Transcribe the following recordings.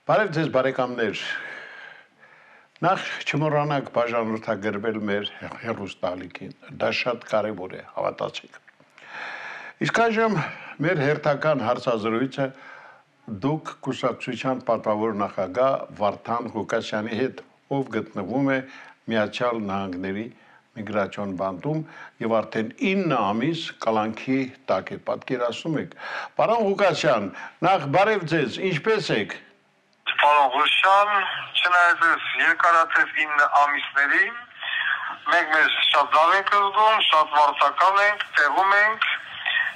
Բարև ձեզ բարեկամներ, նախ չմոռանաք բաժանորդագրվել մեր հեռուստաալիքին, դա շատ կարևոր է, հավատացեք։ Իսկ այժմ մեր հերթական հարցազրույցը դուք կուսակցության պատվավոր նախագահ Վարդան Ղուկասյանի հետ, ով գտնվում է Միացյալ Նահանգների միգրացիոն բանտում եւ արդեն 9 ամիս կալանքի տակ է, պատկերացնում եք։ Պարոն Ղուկասյան, նախ բարև ձեզ, ինչպե՞ս եք։ Պարոն Ղուկասյան, չնայած երկարատև 9 ամիսների, մենք մեզ շատ լավ ենք զգում, շատ վարձական ենք, տեղում ենք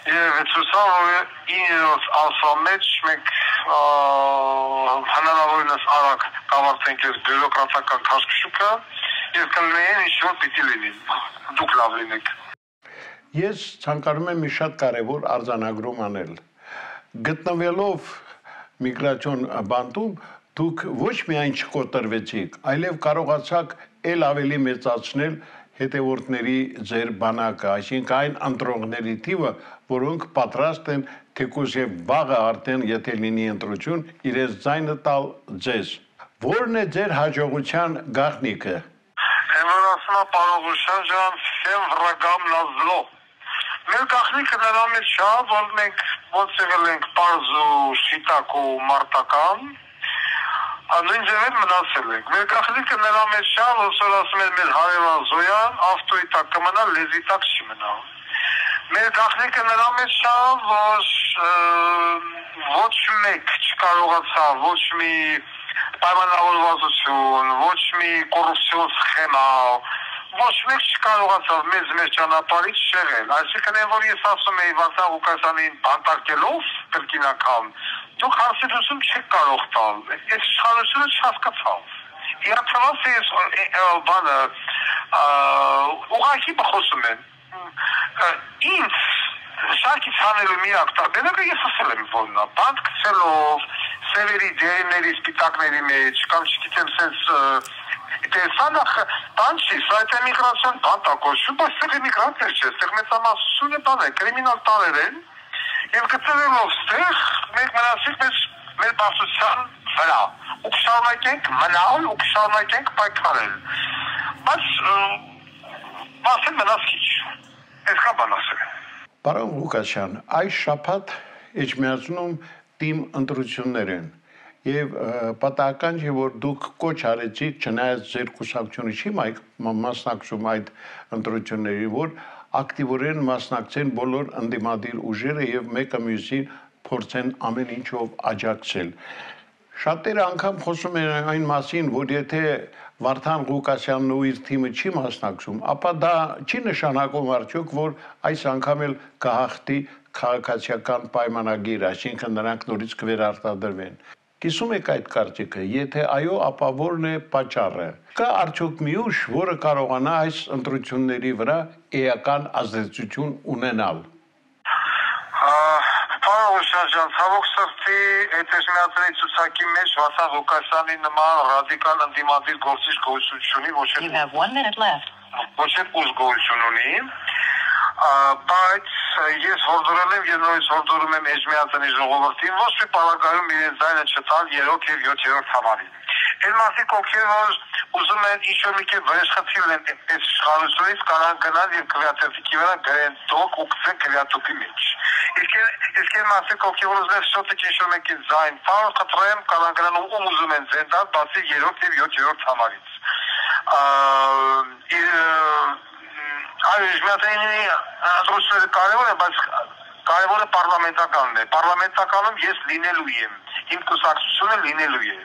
եւ ցույցով որ 9 ամսվա մեջ մենք հնարավորինս արագ կավարտենք այս բյուրոկրատական քաշքշուկը եւ կլինեն ինչ որ պիտի լինին։ Դուք լավ լինեք։ Ես ցանկանում եմ մի շատ կարևոր արձանագրում անել։ Գտնվելով միգրացիոն բանտում դուք ոչ միայն չկոտրվեցիք, այլև կարողացաք ել ավելի մեծացնել հետևորդների ձեր բանակը, այսինքն այն ընտրողների թիվը, որոնք պատրաստ են թեկուզ եւ վաղը արդեն եթե լինի ընտրություն, իրենց ձայնը տալ ձեզ։ Որն է ձեր հաջողության գաղտնիքը։ Ասում պարոն Ղուկասյան ջան, всем врагам назло։ Մեր գաղտնիքը նրա մեջ չէ, որ մենք ոնց եղել ենք պարզ ու շիտակ ու մարտական, նույն ձևով մնացել ենք։ Մեր գաղտնիքը նրա մեջ չէ, որ ասում են մեր հարևան Զոյան ավտոյի տակ կմնա, լեզվի տակ չի մնա։ Մեր գաղտնիքը նրա մեջ չէ, որ ոչ մեկ չկարողացավ, ոչ մի պայմանավորվածություն, ոչ մի կոռուպցիոն սխեմա, ոչ մեկ չկարողացավ մեզ ճանապարհից շեղել։ Այսինքն որ ես ասում էի Վարդան Ղուկասյանին բանտարկելով կրկին անգամ, դուք հարցերություն չեք կարող տալ։ Այս իշխանությունը չհասկացավ։ Իհարկե ես բանը ուղղակի խոսում եմ։ Ինձ շարքից հանելու միակ տարբերակը ես ասել եմ որն է, բանտ գցելով սևերի դերների սպիտակների մեջ, կամ չգիտեմ սենց տեսանը բան չի, սա է միգրացիոն բանտ ակոշում, բայց սեղ միգրանտներ չէ, սեղ մեծամասնությունը բան է, կրիմինալ տարեր են, և գծվելով ստեղ, մենք մնացինք մեր բարձության վրա, ու կշարունակենք մնալ, ու կշարունակենք պայքարել, բայց ասել մնաց քիչ, այսքան բան ասել։ Պարոն Ղուկասյան, այս շաբաթ Էջմիածնում թիմ ընտրություններ են եւ պատահական չէ որ դուք կոչ արեցիք չնայած ձեր կուսակցությունը չի մասնակցում այդ ընտրությունների որ ակտիվորեն մասնակցեն բոլոր ընդդիմադիր ուժերը եւ մեկը մյուսին փորձեն ամեն ինչով աջակցել շատերը անգամ խոսում են այն մասին որ եթե Վարդան Ղուկասյանն ու իր թիմը չի մասնակցում ապա դա չի նշանակում արդյոք որ այս անգամ էլ կհաղթի քաղաքացիական պայմանագիր, այսինքն նրանք նորից կվերարտադրվեն։ Կիսում եք այդ կարծիքը, եթե այո, ապա որն է պատճառը։ Կա արդյոք մի ուժ, որը կարողանա այս ընտրությունների վրա էական ազդեցություն ունենալ։ Պարոն Ղուկասյան, ցավոք սրտի այդ էջմիածների ցուցակի մեջ Վարդան Ղուկասյանի նման ռադիկալ ընդդիմադիր գործիչ գոյություն ունի, ոչ էլ ուժ գոյություն ունի, բայց ես հորդորել եմ եւ նույնիսկ հորդորում եմ Էջմիածնի ժողովրդին ոչ մի պարագայում իրենց ձայնը չտալ 3 եւ 7-րդ համարին։ Այն մարդիկ ովքեր որ ուզում են ինչ-որ մի կերպ վրեժխնդիր են այս իշխանությունից կարան գնալ եւ քվեաթերթիկի վրա գրեն տոկ ու գցեն քվեաթուկի մեջ։ Իսկ այն մարդիկ ովքեր որ ուզում են շոտը ինչ-որ մեկի ձայն տալ, խնդրեմ կարան գնալ ում ուզում են ձեն տալ բացի 3 եւ 7-րդ համարից։ Այո, Էջմիածնի ընտրությունները կարևոր է, բայց կարևորը պարլամենտականն է։ Պարլամենտականում ես լինելու եմ, իմ կուսակցությունը լինելու է։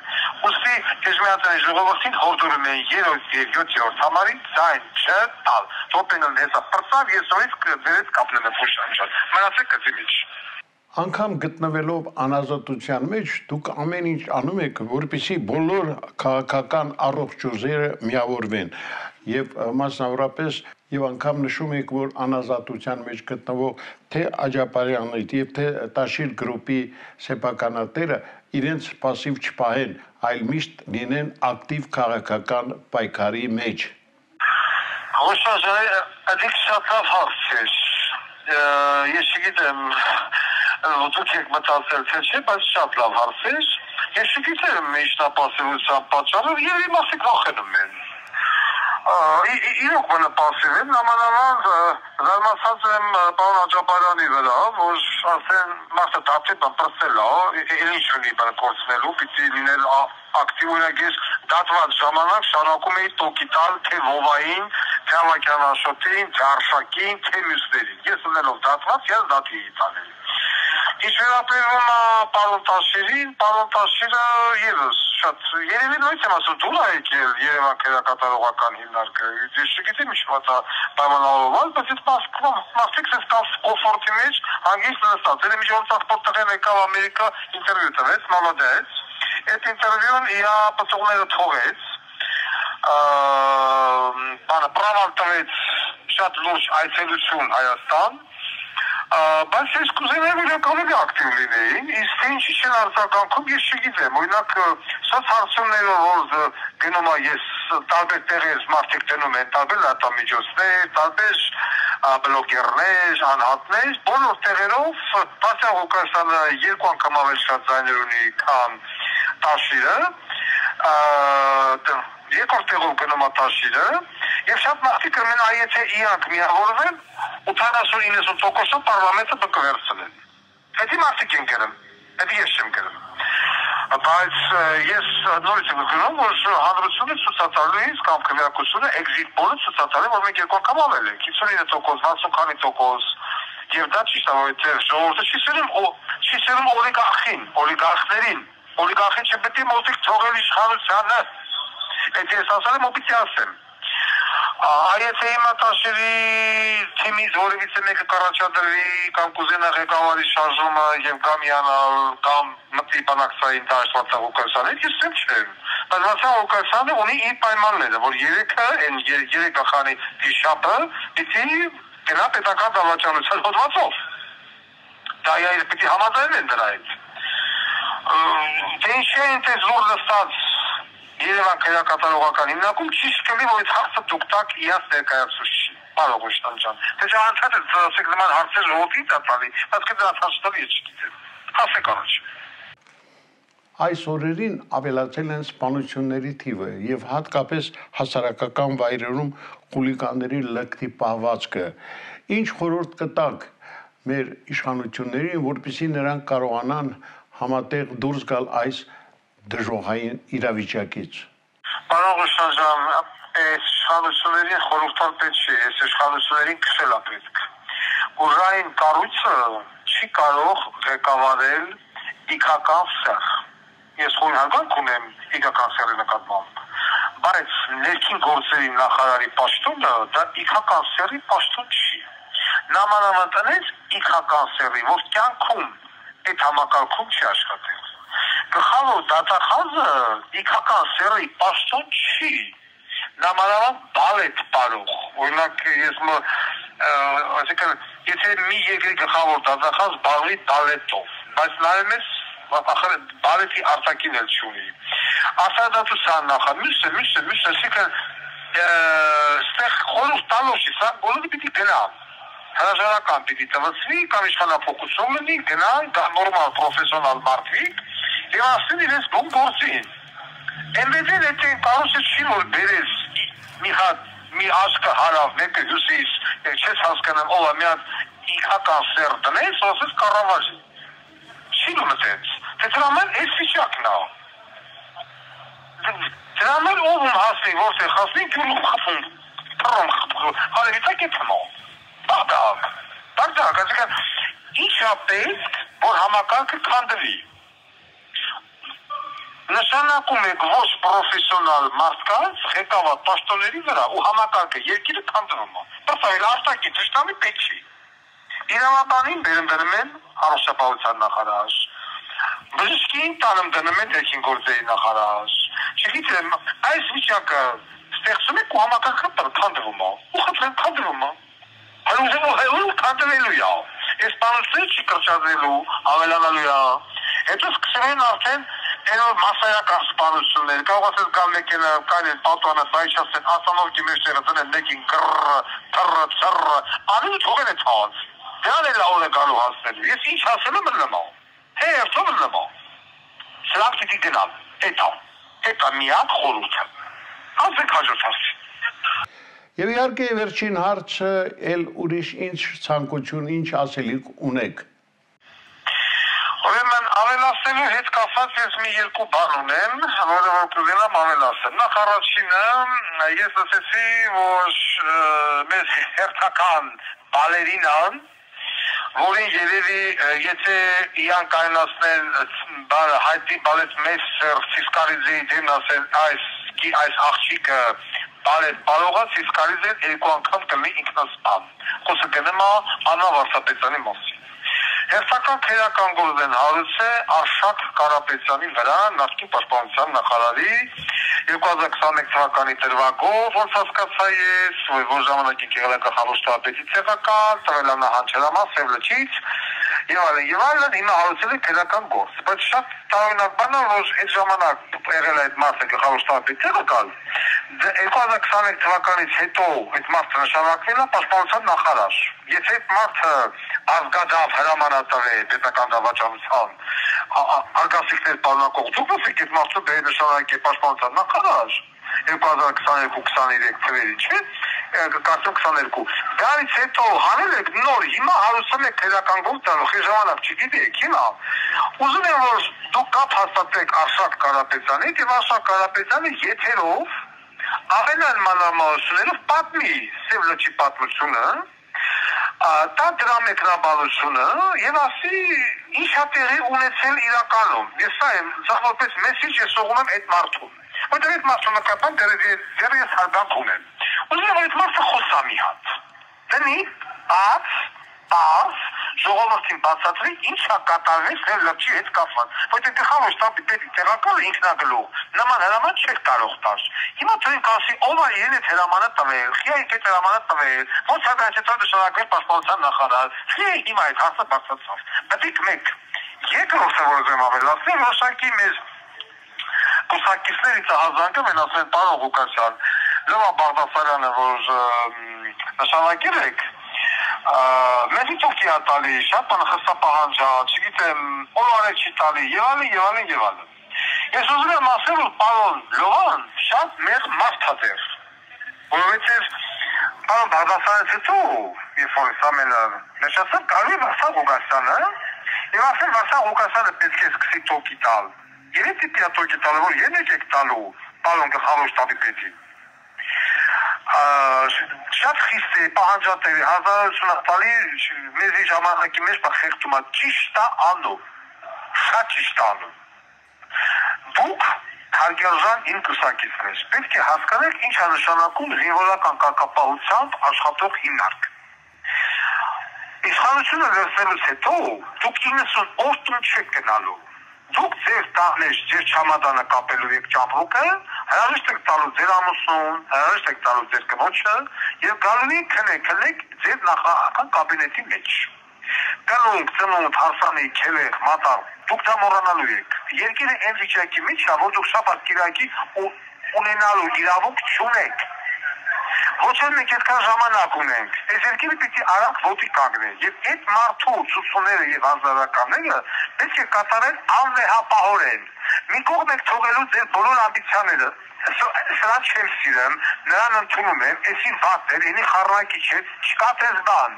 Ուստի Էջմիածնի ժողովրդին հորդորում են 3 եւ 7-րդ համարին ձայն չտալ։ Թոփենն հեսա պրծավ, ես նորից վերից կապնեմ փոշանջան։ Մնացեք գծի մեջ։ Անկամ գտնվելով անազատության մեջ դուք ամեն ինչ անում եք, որպեսզի բոլոր քաղաքական առողջ ուժերը միավորվեն եւ մասնավորապես եւ անգամ նշում եք, որ անազատության մեջ գտնվող թե Աջապարյանը եւ թե Տաշիր գրուպի սեփականատերը իրենց пассив չպահեն, այլ միշտ լինեն ակտիվ քաղաքական պայքարի մեջ։ Ղուկասյան, դիք շատ լավ հարց է։ Ես չգիտեմ դուք եք մտածել թե չէ, բայց շատ լավ հարց է։ Ես չգիտեմ միջնապասիվության պատճառով եւ մարդիկ վախենում են։ Իրոք բնապասիվ են, նամանավանդ զարմացած եմ պարոն Աջապարյանի վրա, որ արդեն մարդը դարձել բնպրծել է, ինչ ունի բան կորցնելու, պիտի լինել ակտիվ օրինակ ես դատված ժամանակ շարունակում էի տոկի տալ թե Վովային, թե Ավակյան Աշոտին, թե Արշակին, թե մյուսներին։ Ես ունելով դատված, ես դատի էի տանել։ Ինչ վերաբերում է պարոն Տաշիրին, պարոն Տաշիրը ևս շատ երևի նույնիսկ եմ ասում դուր է եկել Երևան քերակատարողական հիմնարկը։ Ես չգիտեմ ինչ մտա պայմանավորված, բայց այդ մարդիկ ստաց կոմֆորտի մեջ հանգիստ նստած։ Դե միջոցառ տղեն եկավ Ամերիկա ինտերվյու տվեց, մոլոդեց։ Այդ ինտերվյուն իա պտուղները թողեց։ Բանը պրավալ տվեց շատ լուրջ այցելություն Հայաստան։ Բայց ես կուզենամ իրականում ակտիվ լինեին, իսկ ինչ են արձագանքում ես չգիտեմ, օրինակ սոցհարցումներով որ գնում է ես տարբեր տեղեր մարդիկ դնում են, տարբեր լրատվամիջոցներ, տարբեր բլոգերներ, անհատներ, բոլոր տեղերով Վասիլ Ղուկասյանը երկու անգամ ավելի շատ ձայներ ունի, քան Տաշիրը, երկրորդ տեղով գնում է Տաշիրը, եւ շատ մարդիկ կմեն եթե իրանք միավորվեն 80-90% պարլամենտը կվերցնեն։ Դա մարդիկ են գրում, դա ես չեմ գրում։ Բայց ես նորից եմ գրում, որ հանրությունը ցուցադրելիս կամ քվեարկությունը exit poll-ը ցուցադրել, որ մենք երկու անգամ ավել է, 59%, 60%, եւ դա ճիշտ է, որ ժողովուրդը չի սերում օլիգարխներին չպետք է մոտիկ թողել իշխանությանը։ Այդ ես ասել եմ, ոպիտի ասեմ։ Եթե հիմա Տաշիրի թիմից որևիցե մեկը կառաջադրվի կամ կուզենա ղեկավարի շարժումը եւ գամյանալ կամ մտի բանակցային դաշտ Ղուկասյանից, ես չեմ չեմ։ Բայց Վասիլ Ղուկասյանը ունի իր պայմանները, որ երեք գլխանի վիշապը պիտի գնա պետական դավաճանության հոդվածով։ Դա պիտի համաձայնեն դրա հետ։ Դե ինչ է այնպես զուր նստած Երևան քերակատարողական հիմնարկում ճիշտ կլինի, որ այդ հարցը դուք տակ իաս ներկայացուց չի, պարոն Օշտան ջան։ Դե անցած է ծրացեք նման հարցեր ժողովրդի տալի, բայց կդրանց հարցնալի ես չգիտեմ։ Ասեք առաջ։ Այս օրերին ավելացել են սպանությունների թիվը եւ հատկապես հասարակական վայրերում խուլիգանների լկտի պահվածքը։ Ինչ խորհուրդ կտաք մեր իշխանություններին, որպեսզի նրանք կարողանան համատեղ դուրս գալ այս դժոխային իրավիճակից։ Պարոն Օշտան ջան, այս իշխանություններին խորհուրդ պետք չի, այս իշխանություններին քշել է պետք։ Ուժային կառույցը չի կարող ղեկավարել իգական սեղ։ Ես խորհրդանք ունեմ իգական սերի նկատմամբ, բայց ներքին գործերի նախարարի պաշտոնը դա իգական սերի պաշտոն չի։ Նամանավանդ իգական սերի, որ կյանքում այդ համակարգում չի աշխատել։ Գլխավոր դատախազը իգական սերի պաշտոն չի։ Նամանավանդ բալետ պարող։ Օրինակ ես այսինքն եթե մի երկրի գլխավոր դատախազ բաղվի բալետով, բայց նայում ես բալետի արտաքին էլ չունի։ Ասադատության նախա, մյուսը, այսինքն ստեղ խորհուրդ տալոշի, սա բոլորը պիտի գնան։ Հրաժարական պիտի տվեցվի, կամ իշխանափոխություն լինի, գնան, նորմալ պրոֆեսիոնալ մարդիկ եւ ասեն իրենց բուն գործին։ Այնտեղ այդ կառույցը չի որ բերես մի աշկը հարավ, մեկը հյուսիս, չես հասկանում ով է մի հատ իգական սեր դնես, ասես կառավարի։ Չի լուծեց։ Դրա համար այս վիճակն է։ Դրա համար ով հասնի, որտեղ հասնի, գյուղում խփում, փռում, հարևիտակ է թմո։ Բաղդակ, այսինքն ինչ է պետք, որ համակարգը քանդվի։ Նշանակում է ոչ պրոֆեսիոնալ մարդկանց ղեկավար պաշտոնների վրա ու համակարգը երկիրը քանդվում է։ Բայց արտակի ճշտամի պետք չի։ Իրավաբանին բերում են առողջապահության նախարար, բժշկին տանում դնում են ներքին գործերի նախարար։ Չգիտեմ, այս վիճակը ստեղծում է ու համակարգը քանդվում է։ Ու խնդրեմ քանդվում է։ Այո, քանդվելու է։ Այս բանոցները չի կրճատվելու, ավելանալու է։ Հետո սկսել են արդեն Ενώ մասսայական սպանություններ, կարող ասես գալ մեկենը, կանեն պատոնը, բայչասեն, ասանովքի մեջները դնեն մեկին կրը, անին ու թողեն է թաված։ Դրան է լավոն է գալու հասնելու։ Ես ինչ հասել եմ լմա։ Հերթով լմա։ Սրանք պիտի գնան, էտա միակ խորհուրդը։ Ասեք հաջորդ հարցին։ Եվ իհարկե վերջին հարցը էլ ուրիշ ինչ ցանկություն, ինչ ասելիք ունեք։ Ուրեմն ավելացնելու հետ կապված ես մի երկու բան ունեմ, որը որ կուզենամ ավելացնել։ Նախ առաջինը ես ասեցի, որ մեր հերթական բալերինան, որին երևի եթե իրան կայունացնեն հայտի բալետ մեստր Սիսկարիձեի դեմն ասեն այս աղջիկը բալետ պարողա Սիսկարիձեն երկու անգամ կլինի ինքնասպան։ Խոսքը գնում է Աննա Վարդապետյանի մասին։ Հերթական քերական գործն հարուցը Արշակ Կարապետյանի վրա նախկին պաշտպանության նախարարի 2021 թվականի դրվագով, ոնց հասկացա ես, որ ժամանակին գեղարագլխավոր շտաբի ցեղական, տվելանահանջարամաս, Սևլչից եւ այլն, հիմա հարուցել է քերական գործ։ Բայց շատ տարօրինակ բան է, որ այդ ժամանակ եղել է այդ մարդը գլխավոր շտաբի ցեղական, 2021 թվականից հետո այդ մարդը նշանակվել է պաշտպանության նախարար։ Եթե այդ մարդը ազգադավ հրամանատար է պետական դավաճանության արգասիքներ պարունակող դուք ոսեք այդ մարդը նշանակել է պաշտպանության նախարար 2022-23 թվերի, չէ՞, կարծում 22։ Դրանից հետո հանել եք նոր, հիմա հարուցում եք քերական գործ տալու, ժամանակ չգիտեք, հիմա ուզում եմ որ դուք կապ հաստատեք Արշակ Կարապետյանից եւ Արշակ Կարապետյանը եթերով ավելան մանրամասներով պատմի Սևլոչի պատմությունը, տա դրա մեկնաբանությունը եւ ասի ինչ է տեղի ունեցել իրականում։ Ես սա եմ ցավոքպես մեսիջ ես սողում եմ այդ մարդուն։ Որտեղ այդ մարդու նկատմամբ դեռ ես հարգանք ունեմ։ Ուզում եմ այդ մարդը խոսա մի հատ։ Դնի, ժողովրդին բացատրի ինչ է կատարվել Սևլոչի հետ կապված։ Որտեղ գլխավոր շտաբի պետի տեղակալը ինքնագլուխ նման հրաման չէր կարող տալ։ Հիմա թույն կասի ով է իրեն այդ հրամանը տվել, խի այդ հրամանը տվել, ոնց է դա հետո նշանակվել պաշտպանության նախարար, խի հիմա այդ հարցը բացացավ։ Պետք մեկ երկրորդը որ ուզում ավելացնել, որոշակի մեր կուսակիցներից հազանգը մեն ասեն պարոն Ղուկասյան, Լևա Բաղդասարյանը որ նշանակել եք մեզի թողքի է տալի, շատ բան խստապահանջա, չգիտեմ, օրվանե չի տալի, եւ այլն։ Ես ուզում եմ ասել, որ պարոն Լևան շատ մեր մարդ է դեռ, որովհետեւ պարոն Բաղդասարյանից հետո, երբ որ այս ամենը նշացավ, կարելի է Վարդան Ղուկասյանը, եւ ասել Վարդան Ղուկասյանը պետք է սկսի թողքի տալ։ Երեք տիպի է թողքի տալու, որ եք տալու պարոն գլխավոր շտաբի պետին։ Շատ խիստ է, պահանջատեր է, հազարություն տալի մեզի ժամանակի մեջ խեղդում է, ճիշտ է անում, շատ ճիշտ է անում։ Դուք հարգարժան իմ կուսակիցներ, պետք է հասկանեք ինչ է նշանակում զինվորական կարգապահությամբ աշխատող հիմնարկ։ Իշխանությունը վերցնելուց հետո դուք 90 օր տուն չեք գնալու։ Դուք ձեր տաղներ, ձեր չամադանը կապելու եք ճամպրուկը, հրաժեշտ եք տալու ձեր ամուսնուն, հրաժեշտ եք տալու ձեր կնոջը եւ գալու եք քնեք ձեր նախարարական կաբինետի մեջ։ Կնունք, ծնունդ, հարսանի, քելեղ, մատար, դուք դա մոռանալու եք։ Երկիրը այն վիճակի մեջ է, որ դուք շաբաթ կիրակի ունենալու իրավունք չունեք։ Ոչ էլ մենք այդքան ժամանակ ունենք։ Այս երկիրը պիտի արագ ոտի կանգնեն եւ այդ մարդու ցուցումները եւ հազարականները պետք է կատարեն անվեհապահորեն։ Մի կողմ եք թողելու ձեր բոլոր ամբիցիաները։ Սրա չեմ սիրում, նրան ընդունում եմ, այսին վատեր, ինի խառնակի չէ, չկա տես բան։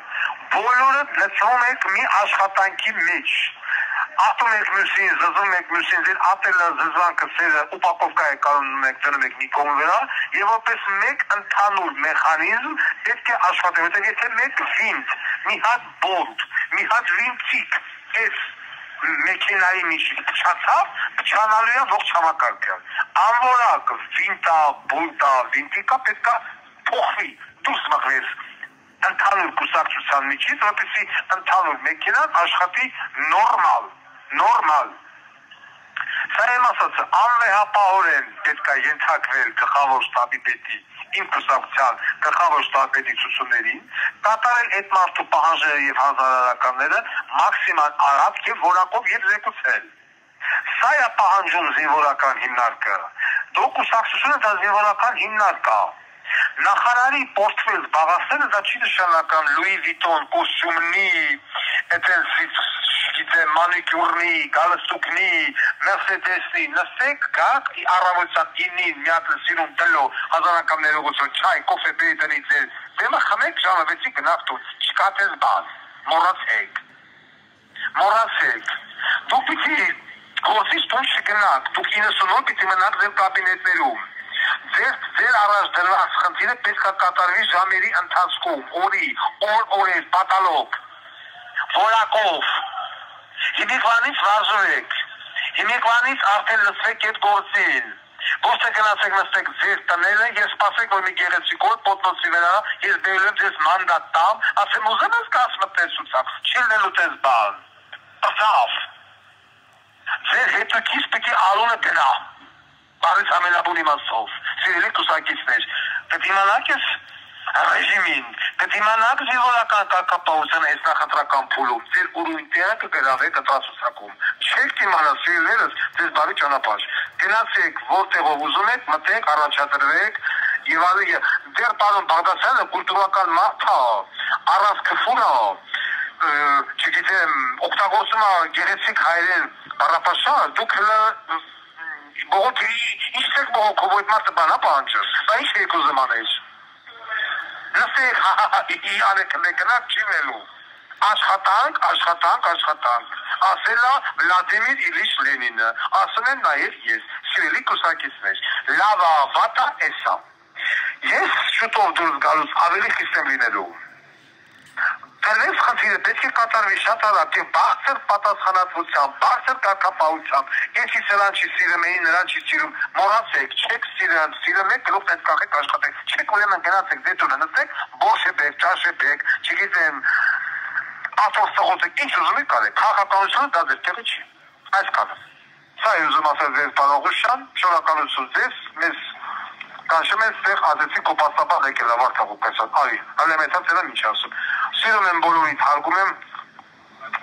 Բոլորը լցնում եք մի աշխատանքի մեջ։ Ատում եք մյուսին, զզում եք մյուսին, ձեր ատելը, զզվանքը, սերը, ուպակովկա եք կարոնում եք, դնում եք մի կողմ վրա, եւ որպես մեկ ընդհանուր մեխանիզմ պետք է աշխատել, որտեղ եթե մեկ վինտ, մի հատ բորդ, մի հատ վինտիկ, այս մեքենայի միջից փչացավ, փչանալու է ողջ համակարգը։ Անորակ վինտա, բորդա, վինտիկա պետքա փոխվի, դուրս մղվես ընդհանուր կուսակցության միջից, որպեսզի ընդհանուր մեքենան աշխատի նորմալ։ Սա եմ ասացը, անվեհապահորեն պետք է ենթարկվել գլխավոր շտաբի պետի, իմ կուսակցության գլխավոր շտաբի պետի ցուցումներին, կատարել այդ մարդու պահանջները եւ հանրարարականները մաքսիմալ արագ եւ որակով եւ զեկուցել։ Սա է պահանջում զինվորական հիմնարկը։ Դու կուսակցությունը դա զինվորական հիմնարկ է։ Նախարարի պորտֆել զբաղեցնելը դա չի նշանական Լուի Վիտոն, կոստյումնի, մանիկյուրնի, գալստուկնի, մերսեդեսնի, նստեք, գաք, առավոտյան 9-ին մի հատ սիրում տլո, հազարական ներողություն, չայ, կոֆե բերի տնի ձեր, դեմը խմեք ժամը 6-ի գնաք դու, չկա տես բան, մորացեք, դուք պիտի գործից տուն չգնաք, դուք 90 օր պիտի մնաք ձեր կաբինետներում, ձեր առաջ դրված խնդիրը պետք է կատարվի ժամերի ընթացքում, օրեր, պատալոգ, որակով, հիմիկվանից վազուրեք, հիմիկվանից արդեն լծվեք այդ գործին, ոչ թե գնացեք նստեք ձեր տները, ես սպասեք, որ մի գեղեցիկ օր պոտնոցի վրա, ես բերել եմ ձեզ մանդատ տամ, ասեմ ուզեմ ես կաս մտես ուծակ, չիլնելու տես բան, պրծավ, ձեր հետուքից պիտի արունը գնա, բարից ամենաբուն իմաստով, սիրելի կուսակիցներ, կդիմանակ ես ռեժիմին, կդիմանակ զիվորական կակապահության այս նախատրական փուլում, ձեր ուրույն տեղը կգրավեք ընտրացուցակում, չեք դիմանա սիրելերս ձեզ բարի ճանապարհ, գնացեք որտեղով ուզում եք, մտեք, առաջադրվեք, եւ դեռ պարոն Բաղդասարյանը կուլտուրական մարդ է, առանց քֆուր է, չգիտեմ, օգտագործում է գեղեցիկ հայերեն բառապաշար, դուք ինչ եք բողոքով այդ մարդը բանա պահանջը, դա ինչ եք ուզում անել, նստեք, արեք մեկնակ չի մելու, աշխատանք, ասել է Վլադիմիր Իլիչ Լենինը, ասում եմ նաև ես, սիրելի կուսակիցներ, լավա, վատա, էսա, ես շուտով դուրս գալուց ավելի խիստ եմ լինելու, դրվեց խնդիրը պետք է կատարվի շատ արագ եւ բարձր պատասխանատվությամբ, բարձր կարգապահությամբ, ինչի սրան չի սիրում, նրան չի սիրում, մոռացեք, չեք սիրում եք, գլուխ պետք կախեք աշխատեք, չեք ուրեմն գնացեք դետոնը նստեք, բոշեբեք, ճաշեբեք, չգիտեմ, աթող սղոցեք, ինչ ուզում եք կարեք, քաղաքականությունը դա ձեր տեղը չի, այսքանը, սա է ուզում ասել ձեզ Պարողուշյան, շնորհակալություն ձեզ, մեզ կանշում են ստեղ ազեցի կոպաստաբան եկել է Վարդան Ղուկասյան, արի, հալեմետած էլա ինչ ասում, սիրում եմ բոլորիդ, հարգում եմ,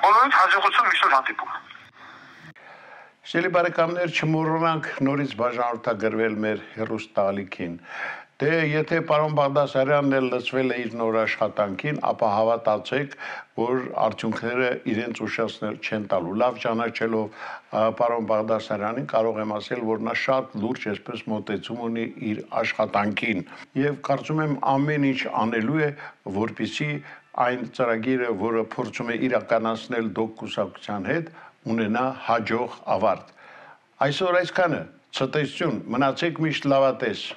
բոլորիդ հաջողություն միշտ հանդիպում։ Սիրելի բարեկամներ, չմոռանանք նորից բաժանորդագրվել մեր հեռուստաալիքին։ Դե եթե պարոն Բաղդասարյանն էլ լծվել է իր նոր աշխատանքին, ապա հավատացեք, որ արդյունքները իրենց ուշացնել չեն տալու։ Լավ ճանաչելով պարոն Բաղդասարյանին կարող եմ ասել, որ նա շատ լուրջ այսպես մոտեցում ունի իր աշխատանքին եւ կարծում եմ ամեն ինչ անելու է, որպեսզի այն ծրագիրը, որը փորձում է իրականացնել դոկ կուսակցության հետ, ունենա հաջող ավարտ։ Այսօր այսքանը, ցտեսություն, մնացեք միշտ լավատես։